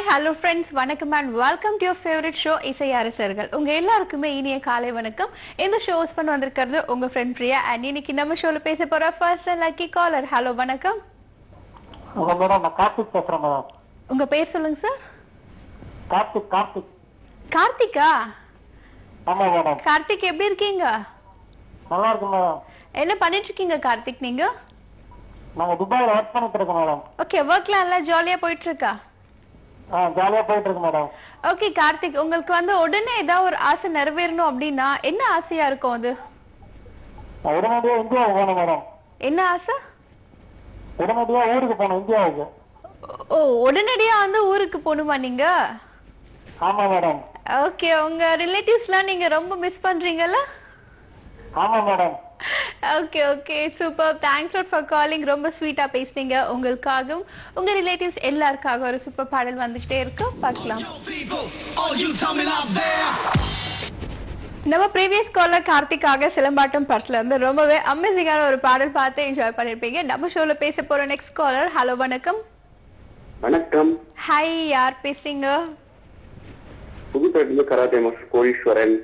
Hi hello friends, வணக்கம் and welcome to your favourite show இசை அரசர்கள். உங்க எல்லாருக்குமே இனிய காலை வணக்கம். இந்த ஷோ ஹோஸ்ட் பண்ண வந்திருக்கிறது உங்க ஃப்ரெண்ட் பிரியா. அண்ட் இன்னைக்கு நம்ம ஷோல பேச போற first and lucky caller. Hello வணக்கம். மேடம் நான் கார்த்திக் பேசுறேன் மேடம். உங்க பேர் சொல்லுங்க சார். கார்த்திக். கார்த்திகா? ஆமா மேடம். கார்த்திக் எப்படி இருக்கீங்க? நல்லா இருக்கு மேடம். என்ன பண்ணிட்டு இருக்கீங்க கார்த்திக் நீங்க? நாங்க துபாயில ஒர்க் பண்ணிட்டு இருக்கோம் மேடம். ஓகே, ஒர்க்லாம் நல்லா ஜாலியா போயிட்டு இருக்கா? ஜாலியா போயிட்டு இருக்கு மேடம். ஓகே கார்த்திக், உங்களுக்கு வந்து உடனே ஏதாவது ஒரு ஆசை நிறைவேறணும் அப்படின்னா என்ன ஆசையா இருக்கும் அது? உடனடியா இந்தியா போகணும் மேடம். என்ன ஆசை? உடனடியா ஊருக்கு போகணும், இந்தியாவுக்கு. ஓ, உடனடியா வந்து ஊருக்கு போகணுமா நீங்க? ஆமா மேடம். ஓகே, உங்க ரிலேட்டிவ்ஸ்லாம் நீங்க ரொம்ப மிஸ் பண்றீங்கல்ல? ஆமா madam. Okay okay, super. Thanks lot for calling. ரொம்ப ஸ்வீட்டா பேசுனீங்க. உங்களுக்காகவும் உங்க ரிலேட்டிவ்ஸ் எல்லாருக்காக ஒரு சூப்பர் பாடல் வந்துட்டே இருக்கு, பார்க்கலாம். நம்ம ப்ரீவியஸ் காலர் கார்த்திக்காக சிலம்பாட்டம் படத்துல இருந்து ரொம்பவே அமேசிங்கான ஒரு பாடல் பார்த்து என்ஜாய் பண்ணிருப்பீங்க. நம்ம ஷோல பேச போற நெக்ஸ்ட் காலர். ஹலோ வணக்கம். வணக்கம். ஹாய், யார் பேசுறீங்க? புதுப்பேட்டில கராத்தே மாஸ்டர் கோடீஸ்வரன்.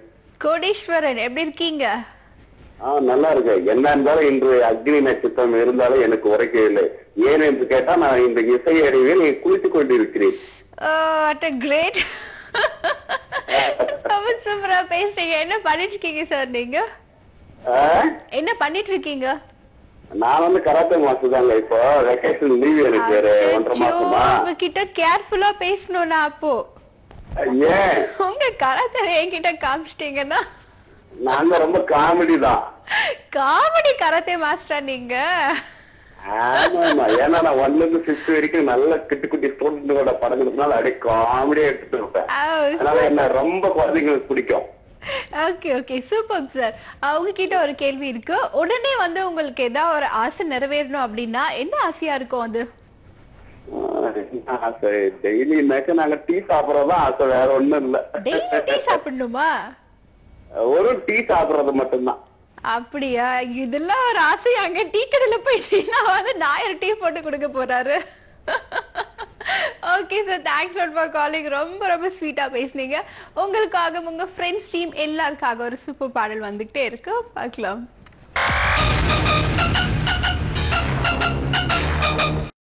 கோடீஸ்வரன், எப்படி இருக்கீங்க? நல்லா இருக்கு. என்ன இருந்தாலும் இன்று அக்னி நட்சத்திரம் இருந்தாலும் எனக்கு உரைக்க இல்லை. ஏன் என்று கேட்டா நான் இந்த இசை அறிவில் குளித்துக் கொண்டிருக்கிறேன். கிரேட். ரொம்ப சூப்பரா பேசுறீங்க. என்ன பண்ணிட்டு இருக்கீங்க சார் நீங்க? என்ன பண்ணிட்டு இருக்கீங்க? நான் வந்து கராத்தே மாஸ்டர் தாங்க. இப்போ வெக்கேஷன் லீவ் எனக்கு வேற 1.5 மாசமா. உங்ககிட்ட கேர்ஃபுல்லா பேசணும்னா அப்போ ஏன் உங்க கராத்தே என்கிட்ட காமிச்சிட்டீங்கன்னா? நாங்க ரொம்ப காமெடி தான். காமெடி கராத்தே மாஸ்டரா நீங்க? ஆமா, ஏன்னா நான் 1ல இருந்து 5th வரைக்கும் நல்ல குட்டி ஸ்டூடெண்டோட படங்களுக்குனால அப்படியே காமெடியா எடுத்துட்டு இருப்பேன். அதனால என்ன ரொம்ப குழந்தைங்களுக்கு பிடிக்கும். Okay okay, super sir. உங்ககிட்ட ஒரு கேள்வி இருக்கு. உடனே வந்து உங்களுக்கு ஏதாவது ஒரு ஆசை நிறைவேறணும் அப்படின்னா என்ன ஆசையா இருக்கும் அது? டெய்லி நாங்க டீ சாப்பிடறதுதான் ஆசை, வேற ஒண்ணும் இல்ல. டெய்லி டீ சாப்பிடணுமா? ஒரு டீ சாப்பிடறது மட்டும்தான். அப்படியா? இதெல்லாம் ஒரு ஆசை. அங்க டீ கடையில போயிட்டீங்கன்னா வந்து நாயர் டீ போட்டு கொடுக்க போறாரு. Okay sir, thanks lot for calling. ரொம்ப ரொம்ப ஸ்வீட்டா பேசுனீங்க. உங்களுக்காக உங்க ஃப்ரெண்ட்ஸ் டீம் எல்லாருக்காக ஒரு சூப்பர் பாடல் வந்துகிட்டே இருக்கு, பார்க்கலாம்.